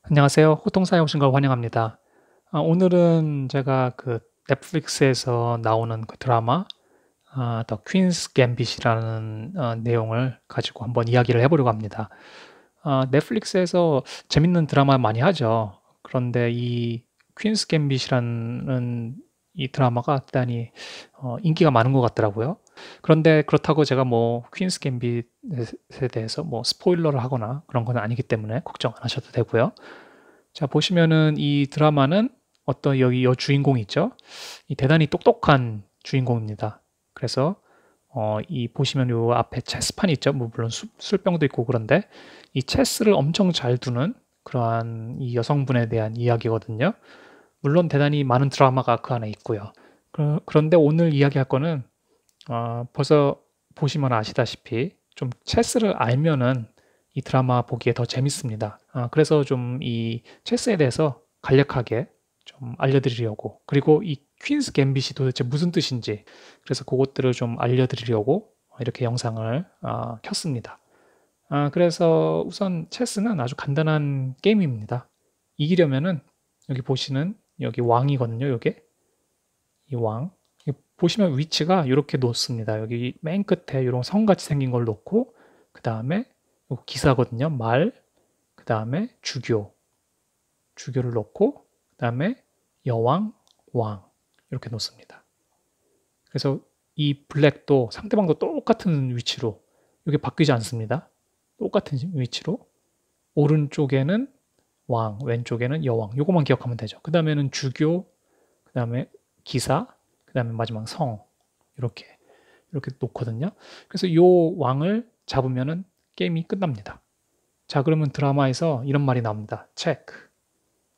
안녕하세요. 호통사에 오신 걸 환영합니다. 오늘은 제가 그 넷플릭스에서 나오는 그 드라마 더 퀸스 갬빗이라는 내용을 가지고 한번 이야기를 해 보려고 합니다. 넷플릭스에서 재밌는 드라마 많이 하죠. 그런데 이 퀸스 갬빗이라는 이 드라마가 대단히 인기가 많은 것 같더라고요. 그런데 그렇다고 제가 뭐 퀸스 갬빗에 대해서 뭐 스포일러를 하거나 그런 건 아니기 때문에 걱정 안 하셔도 되고요. 자, 보시면은 이 드라마는 어떤 여기 여주인공이 있죠. 이 대단히 똑똑한 주인공입니다. 그래서 이 보시면 요 앞에 체스판이 있죠. 뭐 물론 술병도 있고 그런데 이 체스를 엄청 잘 두는 그러한 이 여성분에 대한 이야기거든요. 물론 대단히 많은 드라마가 그 안에 있고요. 그런데 오늘 이야기할 거는 벌써 보시면 아시다시피 좀 체스를 알면은 이 드라마 보기에 더 재밌습니다. 그래서 좀 이 체스에 대해서 간략하게 좀 알려드리려고, 그리고 이 퀸스 갬빗이 도대체 무슨 뜻인지, 그래서 그것들을 좀 알려드리려고 이렇게 영상을 켰습니다. 그래서 우선 체스는 아주 간단한 게임입니다. 이기려면은 여기 보시는 여기 왕이거든요. 요게 이 왕. 보시면 위치가 이렇게 놓습니다. 여기 맨 끝에 이런 성같이 생긴 걸 놓고, 그 다음에 기사거든요. 말, 그 다음에 주교를 놓고, 그 다음에 여왕, 왕 이렇게 놓습니다. 그래서 이 블랙도 상대방도 똑같은 위치로 이게 바뀌지 않습니다. 똑같은 위치로 오른쪽에는 왕, 왼쪽에는 여왕. 요것만 기억하면 되죠. 그 다음에는 주교, 그 다음에 기사, 그 다음에 마지막 성 이렇게 놓거든요. 그래서 요 왕을 잡으면은 게임이 끝납니다. 자, 그러면 드라마에서 이런 말이 나옵니다. 체크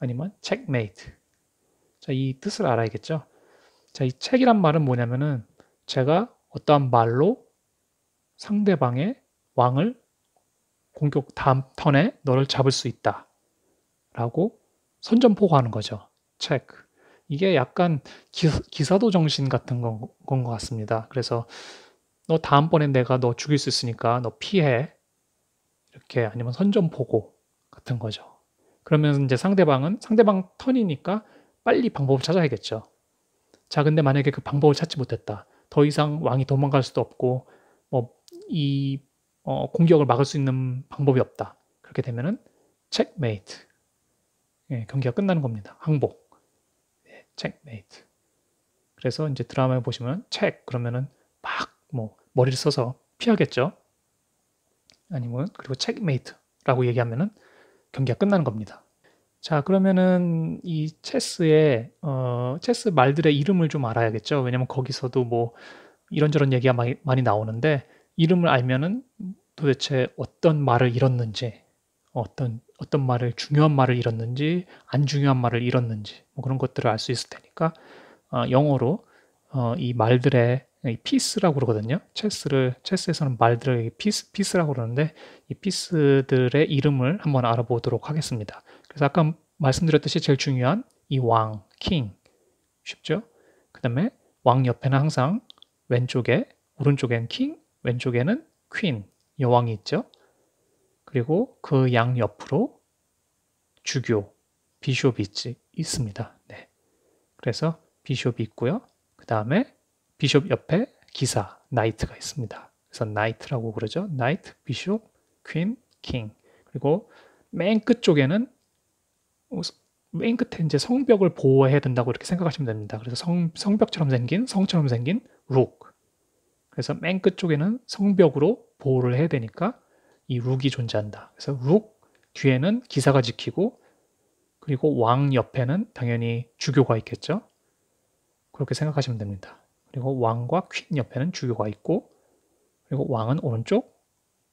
아니면 체크메이트. 자, 이 뜻을 알아야겠죠. 자, 이 책이란 말은 뭐냐면은 제가 어떠한 말로 상대방의 왕을 공격 다음 턴에 너를 잡을 수 있다 라고 선전포고하는 거죠. 체크. 이게 약간 기사도 정신 같은 건 것 같습니다. 그래서 너 다음번엔 내가 너 죽일 수 있으니까 너 피해. 이렇게 아니면 선전포고 같은 거죠. 그러면 이제 상대방 턴이니까 빨리 방법을 찾아야겠죠. 자, 근데 만약에 그 방법을 찾지 못했다. 더 이상 왕이 도망갈 수도 없고 이 공격을 막을 수 있는 방법이 없다. 그렇게 되면은 체크메이트. 예, 경기가 끝나는 겁니다. 항복. 예, 체크메이트. 그래서 이제 드라마에 보시면 체크 그러면은 막 뭐 머리를 써서 피하겠죠. 아니면 그리고 체크메이트라고 얘기하면은 경기가 끝나는 겁니다. 자, 그러면은 이 체스의 체스 말들의 이름을 좀 알아야겠죠. 왜냐면 거기서도 뭐 이런저런 얘기가 많이 나오는데 이름을 알면은 도대체 어떤 말을 잃었는지, 어떤 말을 중요한 말을 잃었는지, 안 중요한 말을 잃었는지 뭐 그런 것들을 알 수 있을 테니까 영어로 이 말들의 이 피스라고 그러거든요. 체스에서는 말들의 피스라고 그러는데 이 피스들의 이름을 한번 알아보도록 하겠습니다. 그래서 아까 말씀드렸듯이 제일 중요한 이 왕, king 쉽죠? 그다음에 왕 옆에는 항상 왼쪽에 오른쪽엔 king, 왼쪽에는 queen 여왕이 있죠. 그리고 그 양 옆으로 주교 비숍이 있습니다. 네. 그래서 비숍이 있고요. 그 다음에 비숍 옆에 기사 나이트가 있습니다. 그래서 나이트라고 그러죠. 나이트, 비숍, 퀸, 킹. 그리고 맨 끝쪽에는 맨 끝에 이제 성벽을 보호해야 된다고 이렇게 생각하시면 됩니다. 그래서 성벽처럼 생긴 성처럼 생긴 룩. 그래서 맨 끝쪽에는 성벽으로 보호를 해야 되니까 이 룩이 존재한다. 그래서 룩 뒤에는 기사가 지키고 그리고 왕 옆에는 당연히 주교가 있겠죠. 그렇게 생각하시면 됩니다. 그리고 왕과 퀸 옆에는 주교가 있고 그리고 왕은 오른쪽,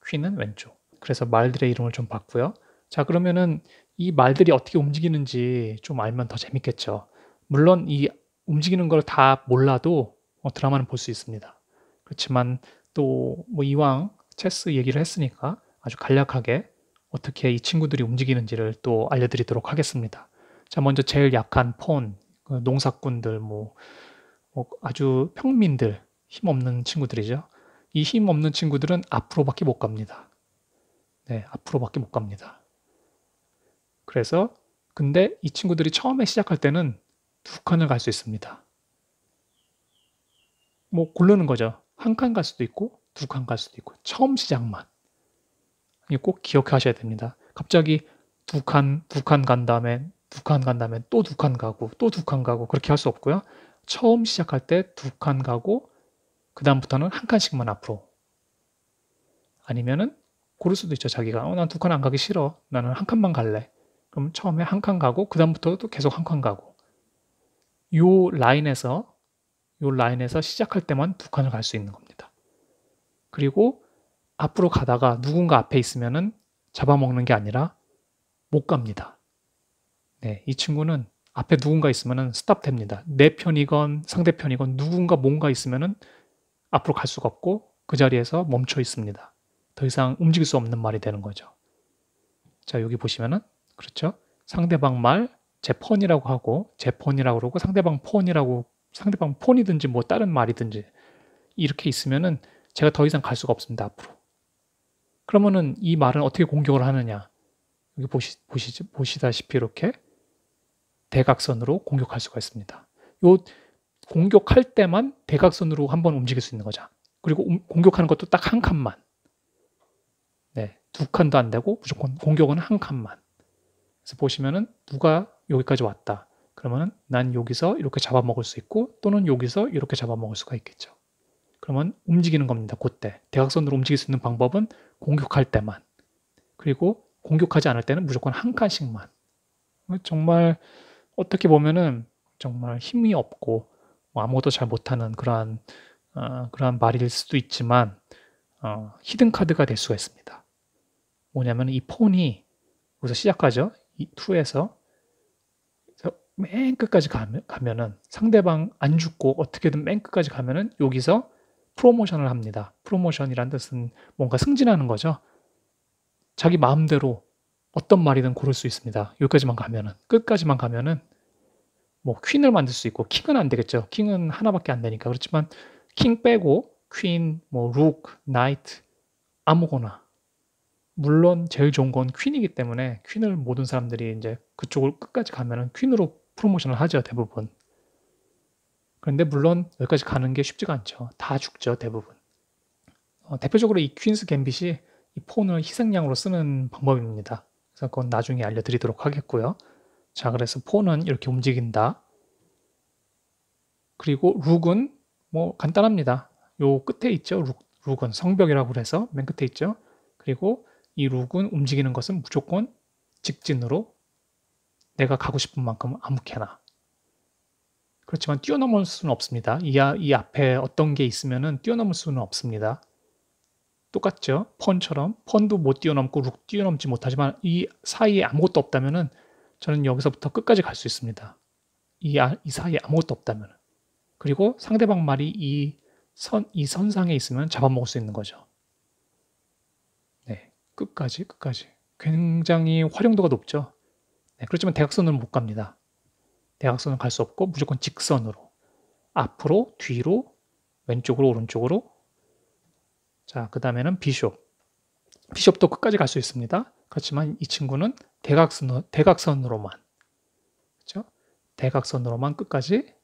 퀸은 왼쪽. 그래서 말들의 이름을 좀 봤고요. 자, 그러면은 이 말들이 어떻게 움직이는지 좀 알면 더 재밌겠죠. 물론 이 움직이는 걸 다 몰라도 드라마는 볼 수 있습니다. 그렇지만 또 뭐 이왕 체스 얘기를 했으니까 아주 간략하게 어떻게 이 친구들이 움직이는지를 또 알려드리도록 하겠습니다. 자, 먼저 제일 약한 폰, 그 농사꾼들, 아주 평민들, 힘없는 친구들이죠. 이 힘없는 친구들은 앞으로밖에 못 갑니다. 네, 앞으로밖에 못 갑니다. 그래서 근데 이 친구들이 처음에 시작할 때는 2칸을 갈 수 있습니다. 뭐 고르는 거죠. 1칸 갈 수도 있고 2칸 갈 수도 있고 처음 시작만. 이거 꼭 기억하셔야 됩니다. 갑자기 2칸 간 다음에 2칸 간 다음에 또 2칸 가고 또 2칸 가고 그렇게 할 수 없고요. 처음 시작할 때 2칸 가고 그다음부터는 1칸씩만 앞으로. 아니면은 고를 수도 있죠. 자기가 난 2칸 안 가기 싫어. 나는 1칸만 갈래. 그럼 처음에 1칸 가고 그다음부터도 계속 1칸 가고. 요 라인에서 시작할 때만 2칸을 갈 수 있는 겁니다. 그리고 앞으로 가다가 누군가 앞에 있으면은 잡아먹는 게 아니라 못 갑니다. 네, 이 친구는 앞에 누군가 있으면은 스탑됩니다. 내 편이건 상대편이건 누군가 뭔가 있으면은 앞으로 갈 수가 없고 그 자리에서 멈춰 있습니다. 더 이상 움직일 수 없는 말이 되는 거죠. 자, 여기 보시면은 그렇죠? 상대방 말 제 폰이라고 하고 제 폰이라고 그러고 상대방 폰이라고 상대방 폰이든지 뭐 다른 말이든지 이렇게 있으면은 제가 더 이상 갈 수가 없습니다, 앞으로. 그러면은 이 말은 어떻게 공격을 하느냐? 여기 보시다시피 이렇게 대각선으로 공격할 수가 있습니다. 요 공격할 때만 대각선으로 한번 움직일 수 있는 거죠. 그리고 공격하는 것도 딱 한 칸만. 네, 2칸도 안 되고 무조건 공격은 한 칸만. 그래서 보시면은 누가 여기까지 왔다. 그러면은 난 여기서 이렇게 잡아먹을 수 있고 또는 여기서 이렇게 잡아먹을 수가 있겠죠. 그러면 움직이는 겁니다. 그때 대각선으로 움직일 수 있는 방법은 공격할 때만. 그리고 공격하지 않을 때는 무조건 한 칸씩만. 정말 어떻게 보면은 정말 힘이 없고 뭐 아무것도 잘 못하는 그러한 말일 수도 있지만 히든 카드가 될 수가 있습니다. 뭐냐면 이 폰이 여기서 시작하죠. 이 2에서 맨 끝까지 가면은 상대방 안 죽고 어떻게든 맨 끝까지 가면은 여기서 프로모션을 합니다. 프로모션이란 뜻은 뭔가 승진하는 거죠. 자기 마음대로 어떤 말이든 고를 수 있습니다. 여기까지만 가면은 끝까지만 가면은 뭐 퀸을 만들 수 있고 킹은 안 되겠죠. 킹은 하나밖에 안 되니까. 그렇지만 킹 빼고 퀸, 뭐 룩, 나이트 아무거나. 물론 제일 좋은 건 퀸이기 때문에 퀸을 모든 사람들이 인제 그쪽을 끝까지 가면은 퀸으로 프로모션을 하죠, 대부분. 그런데 물론 여기까지 가는 게 쉽지가 않죠. 다 죽죠, 대부분. 대표적으로 이 퀸스 갬빗이 이 폰을 희생양으로 쓰는 방법입니다. 그래서 그건 나중에 알려드리도록 하겠고요. 자, 그래서 폰은 이렇게 움직인다. 그리고 룩은 뭐 간단합니다. 요 끝에 있죠. 룩은 성벽이라고 그래서 맨 끝에 있죠. 그리고 이 룩은 움직이는 것은 무조건 직진으로 내가 가고 싶은 만큼 아무렇게나. 그렇지만 뛰어넘을 수는 없습니다. 이 앞에 어떤 게 있으면은 뛰어넘을 수는 없습니다. 똑같죠. 펀처럼 펀도 못 뛰어넘고 룩 뛰어넘지 못하지만 이 사이에 아무것도 없다면은 저는 여기서부터 끝까지 갈 수 있습니다. 이 사이에 아무것도 없다면. 그리고 상대방 말이 이 선상에 있으면 잡아먹을 수 있는 거죠. 네, 끝까지. 굉장히 활용도가 높죠. 네, 그렇지만 대각선으로 못 갑니다. 대각선은 갈 수 없고 무조건 직선으로. 앞으로, 뒤로, 왼쪽으로, 오른쪽으로. 자, 그 다음에는 비숍. 비숍도 끝까지 갈 수 있습니다. 그렇지만 이 친구는 대각선으로만. 그렇죠? 대각선으로만 끝까지.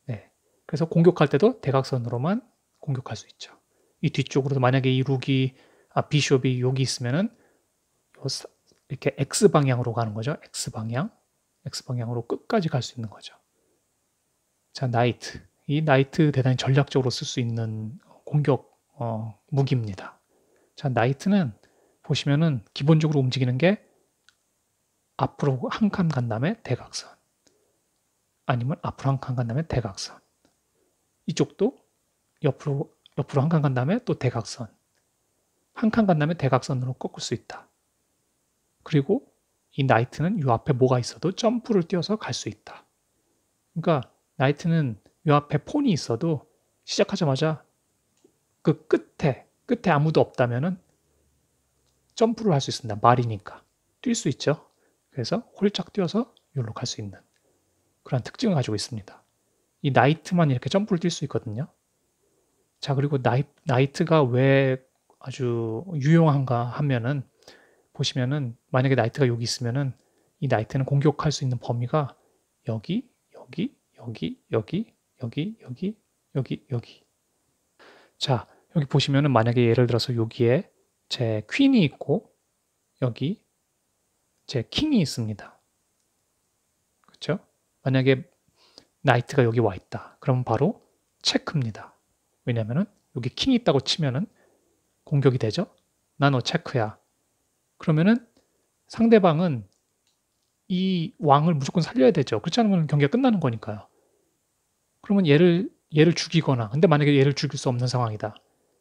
네. 그래서 공격할 때도 대각선으로만 공격할 수 있죠. 이 뒤쪽으로도 만약에 이 룩이 비숍이 여기 있으면은 이렇게 X 방향으로 가는 거죠. X 방향으로 끝까지 갈 수 있는 거죠. 자, 나이트. 이 나이트 대단히 전략적으로 쓸 수 있는 공격 무기입니다. 자, 나이트는 보시면은 기본적으로 움직이는 게 앞으로 한 칸 간 다음에 대각선. 아니면 앞으로 한 칸 간 다음에 대각선. 이쪽도 옆으로 한 칸 간 다음에 또 대각선. 한 칸 간 다음에 대각선으로 꺾을 수 있다. 그리고 이 나이트는 요 앞에 뭐가 있어도 점프를 뛰어서 갈 수 있다. 그러니까 나이트는 요 앞에 폰이 있어도 시작하자마자 그 끝에 아무도 없다면은 점프를 할 수 있습니다. 말이니까. 뛸 수 있죠. 그래서 홀짝 뛰어서 여기로 갈 수 있는 그런 특징을 가지고 있습니다. 이 나이트만 이렇게 점프를 뛸 수 있거든요. 자, 그리고 나이트가 왜 아주 유용한가 하면은 보시면은 만약에 나이트가 여기 있으면은 이 나이트는 공격할 수 있는 범위가 여기, 여기, 여기, 여기, 여기, 여기, 여기, 여기. 자, 여기 보시면은 만약에 예를 들어서 여기에 제 퀸이 있고 여기 제 킹이 있습니다. 그렇죠? 만약에 나이트가 여기 와 있다. 그러면 바로 체크입니다. 왜냐면은 여기 킹이 있다고 치면은 공격이 되죠? 나노 체크야. 그러면은 상대방은 이 왕을 무조건 살려야 되죠. 그렇지 않으면 경기가 끝나는 거니까요. 그러면 얘를 죽이거나, 근데 만약에 얘를 죽일 수 없는 상황이다.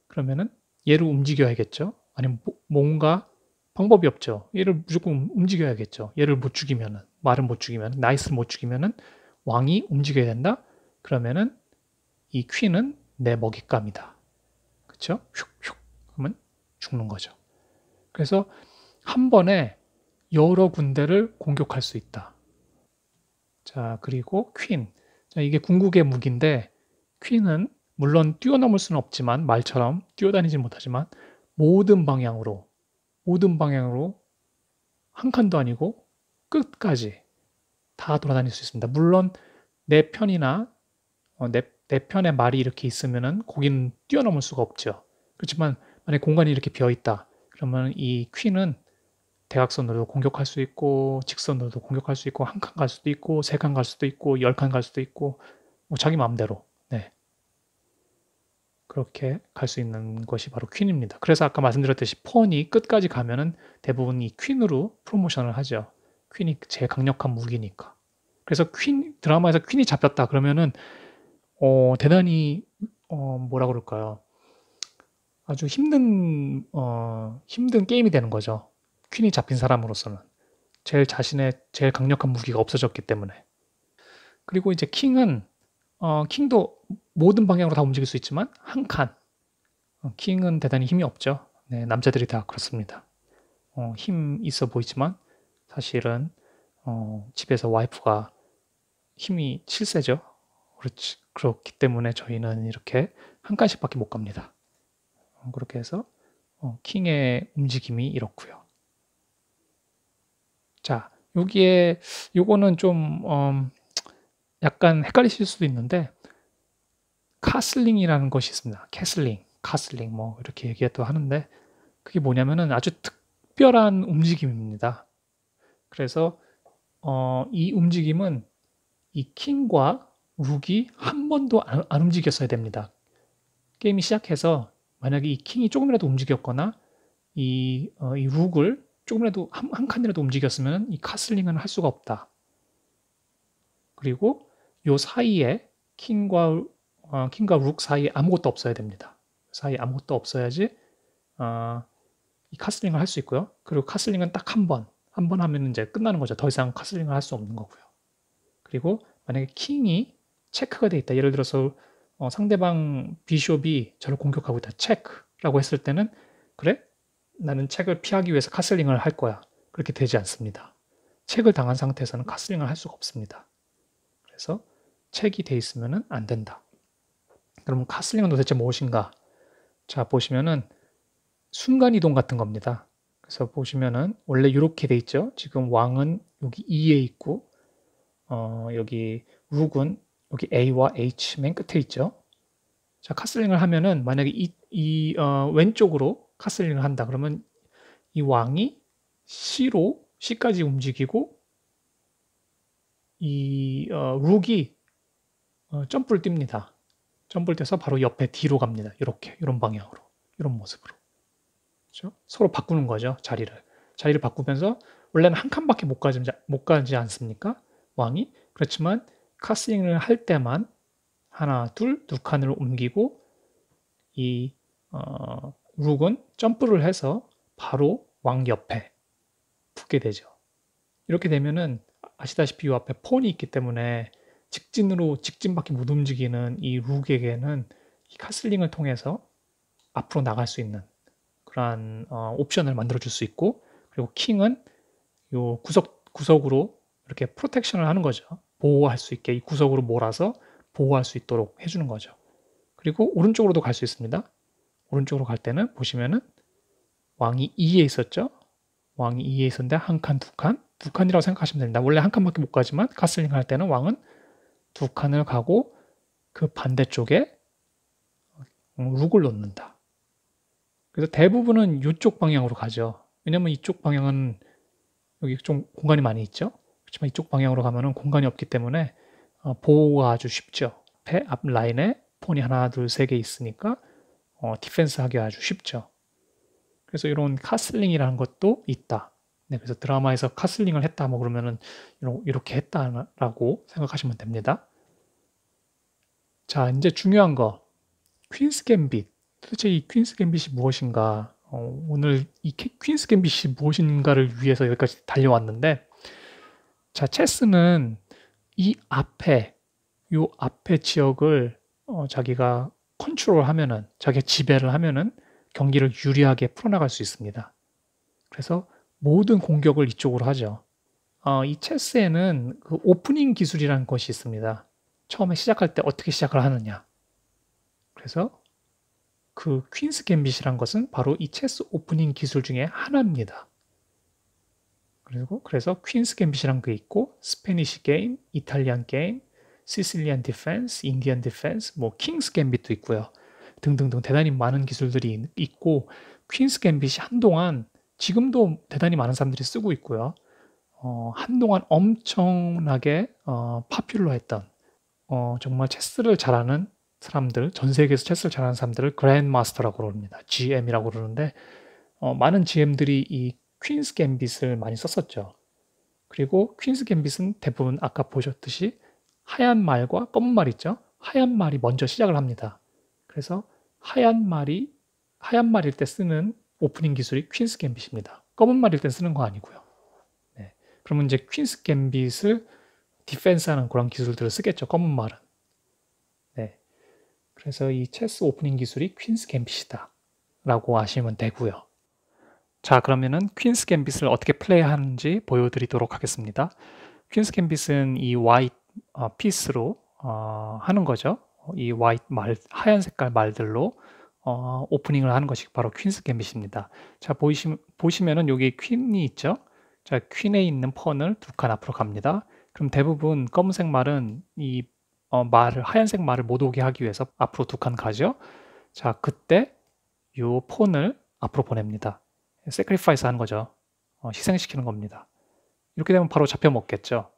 그러면은 얘를 움직여야겠죠. 아니면 뭔가 방법이 없죠. 얘를 무조건 움직여야겠죠. 얘를 못 죽이면은, 말을 못 죽이면, 나이스를 못 죽이면은 왕이 움직여야 된다. 그러면은 이 퀸은 내 먹잇감이다. 그렇죠? 슉슉 하면 죽는 거죠. 그래서 한 번에 여러 군데를 공격할 수 있다. 자, 그리고 퀸. 자, 이게 궁극의 무기인데 퀸은 물론 뛰어넘을 수는 없지만 말처럼 뛰어다니지 못하지만 모든 방향으로 한 칸도 아니고 끝까지 다 돌아다닐 수 있습니다. 물론 내 편이나 내 편에 말이 이렇게 있으면은 거기는 뛰어넘을 수가 없죠. 그렇지만 만약에 공간이 이렇게 비어 있다. 그러면 이 퀸은 대각선으로도 공격할 수 있고 직선으로도 공격할 수 있고 한 칸 갈 수도 있고 세 칸 갈 수도 있고 10칸 갈 수도 있고 뭐 자기 마음대로 네. 그렇게 갈 수 있는 것이 바로 퀸입니다. 그래서 아까 말씀드렸듯이 폰이 끝까지 가면은 대부분 이 퀸으로 프로모션을 하죠. 퀸이 제일 강력한 무기니까. 그래서 드라마에서 퀸이 잡혔다 그러면은 대단히 뭐라 그럴까요? 아주 힘든 게임이 되는 거죠. 퀸이 잡힌 사람으로서는. 제일 강력한 무기가 없어졌기 때문에. 그리고 이제 킹도 모든 방향으로 다 움직일 수 있지만 한 칸. 킹은 대단히 힘이 없죠. 네, 남자들이 다 그렇습니다. 힘 있어 보이지만 사실은 집에서 와이프가 힘이 실세죠. 그렇기 때문에 저희는 이렇게 한 칸씩밖에 못 갑니다. 그렇게 해서 킹의 움직임이 이렇고요. 자, 요거는 좀 약간 헷갈리실 수도 있는데 카슬링이라는 것이 있습니다. 카슬링 뭐 이렇게 얘기도 하는데 그게 뭐냐면은 아주 특별한 움직임입니다. 그래서 이 움직임은 이 킹과 룩이 한 번도 안 움직였어야 됩니다. 게임이 시작해서 만약에 이 킹이 조금이라도 움직였거나 이 룩을 조금이라도 한 칸이라도 움직였으면 이 카슬링은 할 수가 없다. 그리고 요 사이에 킹과 룩 사이에 아무것도 없어야 됩니다. 사이에 아무것도 없어야지 이 카슬링을 할 수 있고요. 그리고 카슬링은 딱 한 번 하면 이제 끝나는 거죠. 더 이상 카슬링을 할 수 없는 거고요. 그리고 만약에 킹이 체크가 돼 있다. 예를 들어서 상대방 비숍이 저를 공격하고 있다. 체크라고 했을 때는 그래? 나는 책을 피하기 위해서 카슬링을 할 거야. 그렇게 되지 않습니다. 책을 당한 상태에서는 카슬링을 할 수가 없습니다. 그래서 책이 돼 있으면 안 된다. 그러면 카슬링은 도대체 무엇인가? 자, 보시면은 순간이동 같은 겁니다. 그래서 보시면은 원래 이렇게 돼 있죠. 지금 왕은 여기 E에 있고 여기 룩은 여기 A와 H 맨 끝에 있죠. 자, 카슬링을 하면은 만약에 왼쪽으로 카슬링을 한다. 그러면 이 왕이 C까지 움직이고 이 룩이 점프를 띱니다. 점프를 떼서 바로 옆에 뒤로 갑니다. 이런 방향으로, 이런 모습으로. 그렇죠? 서로 바꾸는 거죠, 자리를 바꾸면서 원래는 한 칸밖에 못 가지 않습니까? 왕이. 그렇지만 카슬링을 할 때만 하나, 두 칸을 옮기고 이 룩은 점프를 해서 바로 왕 옆에 붙게 되죠. 이렇게 되면은 아시다시피 이 앞에 폰이 있기 때문에 직진밖에 못 움직이는 이 룩에게는 이 카슬링을 통해서 앞으로 나갈 수 있는 그러한 옵션을 만들어 줄 수 있고, 그리고 킹은 요 구석으로 이렇게 프로텍션을 하는 거죠. 보호할 수 있게 이 구석으로 몰아서 보호할 수 있도록 해주는 거죠. 그리고 오른쪽으로도 갈 수 있습니다. 오른쪽으로 갈 때는 보시면은 왕이 2에 있었죠. 왕이 2에 있었는데 한 칸, 두 칸? 두 칸이라고 생각하시면 됩니다. 원래 한 칸밖에 못 가지만 카슬링 할 때는 왕은 두 칸을 가고 그 반대쪽에 룩을 놓는다. 그래서 대부분은 이쪽 방향으로 가죠. 왜냐면 이쪽 방향은 여기 좀 공간이 많이 있죠. 그렇지만 이쪽 방향으로 가면은 공간이 없기 때문에 보호가 아주 쉽죠. 앞 라인에 폰이 하나, 둘, 세 개 있으니까 디펜스 하기 아주 쉽죠. 그래서 이런 카슬링이라는 것도 있다. 네, 그래서 드라마에서 카슬링을 했다 뭐 그러면은 이렇게 했다라고 생각하시면 됩니다. 자, 이제 중요한 거 퀸스 갬빗. 도대체 이 퀸스 갬빗이 무엇인가? 오늘 이 퀸스 갬빗이 무엇인가를 위해서 여기까지 달려왔는데, 자, 체스는 이 앞에 요 앞에 지역을 자기가 컨트롤하면은 자기가 지배를 하면은 경기를 유리하게 풀어나갈 수 있습니다. 그래서 모든 공격을 이쪽으로 하죠. 이 체스에는 그 오프닝 기술이라는 것이 있습니다. 처음에 시작할 때 어떻게 시작을 하느냐. 그래서 그 퀸스 갬빗이란 것은 바로 이 체스 오프닝 기술 중에 하나입니다. 그래서 퀸스 갬빗이란 게 있고 스페니시 게임, 이탈리안 게임, 시실리안 디펜스, 인디언 디펜스, 뭐 킹스 갬빗도 있고요. 등등등 대단히 많은 기술들이 있고 퀸스 갬빗이 한동안 지금도 대단히 많은 사람들이 쓰고 있고요. 한동안 엄청나게 파퓰러했던 정말 체스를 잘하는 사람들, 전 세계에서 체스를 잘하는 사람들을 그랜드 마스터라고 그럽니다. GM이라고 그러는데 많은 GM들이 이 퀸스 갬빗을 많이 썼었죠. 그리고 퀸스 갬빗은 대부분 아까 보셨듯이 하얀 말과 검은 말 있죠. 하얀 말이 먼저 시작을 합니다. 그래서 하얀 말일 때 쓰는 오프닝 기술이 퀸스 갬빗입니다. 검은 말일 때 쓰는 거 아니고요. 네. 그러면 이제 퀸스 갬빗을 디펜스하는 그런 기술들을 쓰겠죠. 검은 말은. 네. 그래서 이 체스 오프닝 기술이 퀸스 갬빗이다 라고 아시면 되고요. 자, 그러면은 퀸스 갬빗을 어떻게 플레이하는지 보여드리도록 하겠습니다. 퀸스 갬빗은 이 화이트 피스로 하는 거죠. 이 화이트 하얀 색깔 말들로 오프닝을 하는 것이 바로 퀸스 갬빗입니다. 자, 보시면은 여기 퀸이 있죠. 자, 퀸에 있는 펀을 두 칸 앞으로 갑니다. 그럼 대부분 검은색 말은 이 하얀색 말을 못 오게 하기 위해서 앞으로 두 칸 가죠. 자, 그때 요 폰을 앞으로 보냅니다. 세크리파이스 하는 거죠. 희생시키는 겁니다. 이렇게 되면 바로 잡혀 먹겠죠.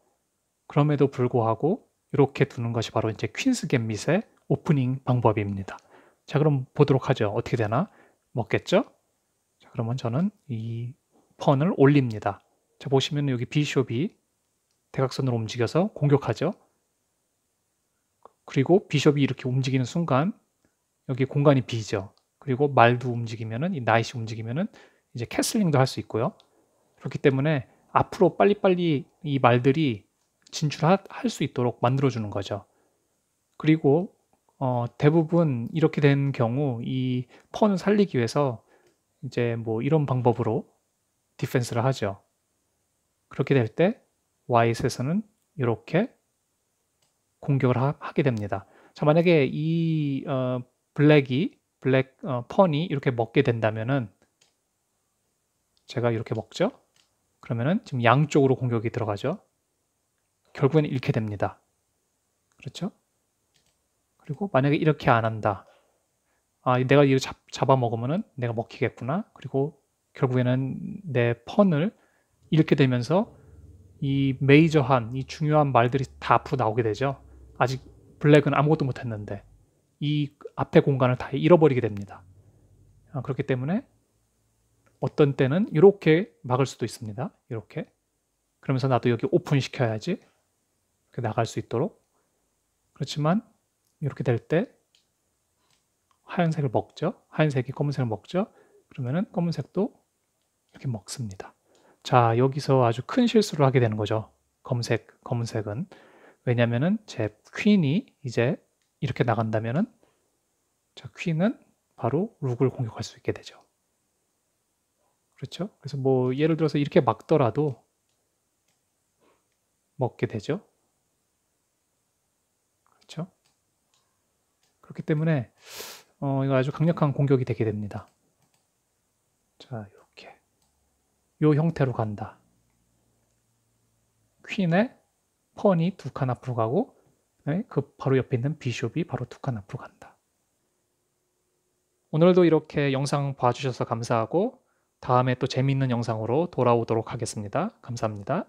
그럼에도 불구하고 이렇게 두는 것이 바로 이제 퀸스 갬빗의 오프닝 방법입니다. 자, 그럼 보도록 하죠. 어떻게 되나? 먹겠죠? 자, 그러면 저는 이 펀을 올립니다. 자, 보시면 여기 비숍이 대각선으로 움직여서 공격하죠. 그리고 비숍이 이렇게 움직이는 순간 여기 공간이 비죠. 그리고 말도 움직이면은 이 나잇이 움직이면은 이제 캐슬링도 할 수 있고요. 그렇기 때문에 앞으로 빨리빨리 이 말들이 진출할 수 있도록 만들어주는 거죠. 그리고 대부분 이렇게 된 경우 이 펀을 살리기 위해서 이제 뭐 이런 방법으로 디펜스를 하죠. 그렇게 될 때 와이트에서는 이렇게 공격을 하게 됩니다. 자, 만약에 이 블랙 펀이 이렇게 먹게 된다면은 제가 이렇게 먹죠. 그러면은 지금 양쪽으로 공격이 들어가죠. 결국에는 잃게 됩니다. 그렇죠? 그리고 만약에 이렇게 안 한다. 내가 이거 잡아먹으면은 내가 먹히겠구나. 그리고 결국에는 내 펀을 잃게 되면서 이 메이저한, 이 중요한 말들이 다 앞으로 나오게 되죠. 아직 블랙은 아무것도 못했는데 이 앞에 공간을 다 잃어버리게 됩니다. 그렇기 때문에 어떤 때는 이렇게 막을 수도 있습니다. 이렇게. 그러면서 나도 여기 오픈 시켜야지. 이렇게 나갈 수 있도록. 그렇지만 이렇게 될 때 하얀색을 먹죠. 하얀색이 검은색을 먹죠. 그러면은 검은색도 이렇게 먹습니다. 자, 여기서 아주 큰 실수를 하게 되는 거죠. 검은색은. 왜냐면은 제 퀸이 이제 이렇게 나간다면은 자, 퀸은 바로 룩을 공격할 수 있게 되죠. 그렇죠? 그래서 뭐 예를 들어서 이렇게 막더라도 먹게 되죠. 그렇죠? 그렇기 때문에 이거 아주 강력한 공격이 되게 됩니다. 자, 이렇게. 요 형태로 간다. 퀸에 펀이 2칸 앞으로 가고 그 바로 옆에 있는 비숍이 바로 2칸 앞으로 간다. 오늘도 이렇게 영상 봐주셔서 감사하고 다음에 또 재미있는 영상으로 돌아오도록 하겠습니다. 감사합니다.